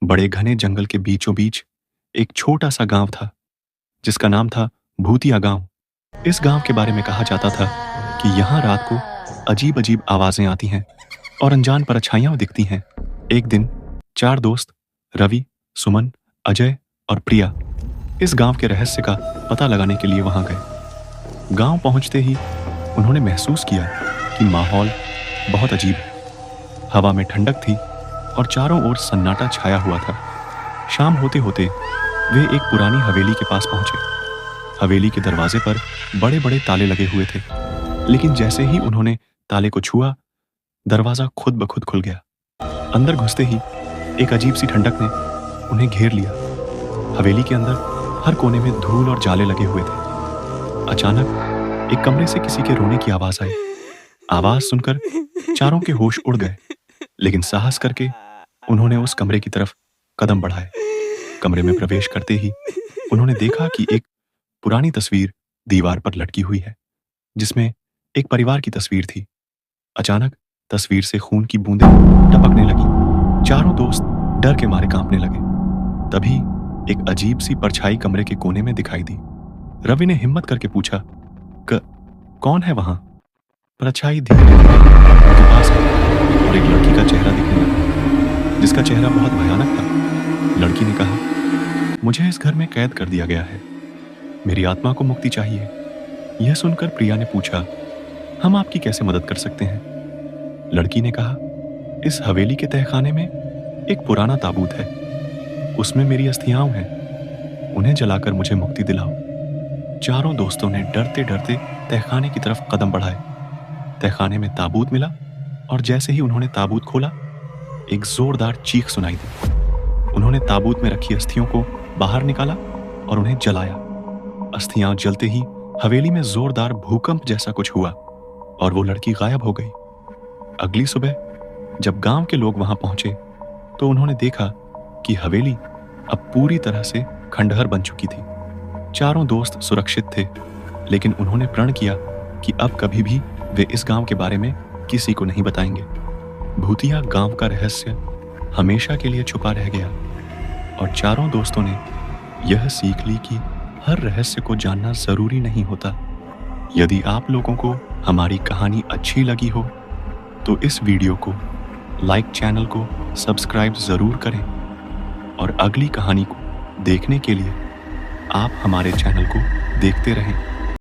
बड़े घने जंगल के बीचों बीच एक छोटा सा गांव था जिसका नाम था भूतिया गांव। इस गांव के बारे में कहा जाता था कि यहाँ रात को अजीब अजीब आवाजें आती हैं और अनजान परछाइयां दिखती हैं। एक दिन चार दोस्त रवि, सुमन, अजय और प्रिया इस गांव के रहस्य का पता लगाने के लिए वहां गए। गांव पहुंचते ही उन्होंने महसूस किया कि माहौल बहुत अजीब है। हवा में ठंडक थी और चारों ओर सन्नाटा छाया हुआ था। शाम होते होते वे एक पुरानी हवेली के पास पहुंचे। हवेली के दरवाजे पर बड़े बड़े ताले लगे हुए थे, लेकिन जैसे ही उन्होंने ताले को छुआ, दरवाजा खुद ब खुद खुल गया। अंदर घुसते ही एक अजीब सी ठंडक ने उन्हें घेर लिया। हवेली के अंदर हर कोने में धूल और जाले लगे हुए थे। अचानक एक कमरे से किसी के रोने की आवाज आई। आवाज सुनकर चारों के होश उड़ गए, लेकिन साहस करके उन्होंने उस कमरे की तरफ कदम बढ़ाए। कमरे में प्रवेश करते ही उन्होंने देखा कि एक पुरानी तस्वीर दीवार पर लटकी हुई है, जिसमें एक परिवार की तस्वीर थी। अचानक तस्वीर से खून की बूंदें टपकने लगी। चारों दोस्त डर के मारे कांपने लगे। तभी एक अजीब सी परछाई कमरे के कोने में दिखाई दी। रवि ने हिम्मत करके पूछा, कौन है वहां? परछाई धीरे धीरे उनके पास आई और एक लड़की का चेहरा दिखने लगा, जिसका चेहरा बहुत भयानक था। लड़की ने कहा, मुझे इस घर में कैद कर दिया गया है, मेरी आत्मा को मुक्ति चाहिए। यह सुनकर प्रिया ने पूछा, हम आपकी कैसे मदद कर सकते हैं? लड़की ने कहा, इस हवेली के तहखाने में एक पुराना ताबूत है, उसमें मेरी अस्थियां हैं, उन्हें जलाकर मुझे मुक्ति दिलाओ। चारों दोस्तों ने डरते डरते तहखाने की तरफ कदम बढ़ाए। तहखाने में ताबूत मिला और जैसे ही उन्होंने ताबूत खोला, एक जोरदार चीख सुनाई दी। उन्होंने ताबूत में रखी अस्थियों को बाहर निकाला और उन्हें जलाया। अस्थियां जलते ही हवेली में जोरदार भूकंप जैसा कुछ हुआ और वो लड़की गायब हो गई। अगली सुबह जब गांव के लोग वहां पहुंचे तो उन्होंने देखा कि हवेली अब पूरी तरह से खंडहर बन चुकी थी। चारों दोस्त सुरक्षित थे, लेकिन उन्होंने प्रण किया कि अब कभी भी वे इस गांव के बारे में किसी को नहीं बताएंगे। भूतिया गांव का रहस्य हमेशा के लिए छुपा रह गया और चारों दोस्तों ने यह सीख ली कि हर रहस्य को जानना जरूरी नहीं होता। यदि आप लोगों को हमारी कहानी अच्छी लगी हो तो इस वीडियो को लाइक, चैनल को सब्सक्राइब जरूर करें और अगली कहानी को देखने के लिए आप हमारे चैनल को देखते रहें।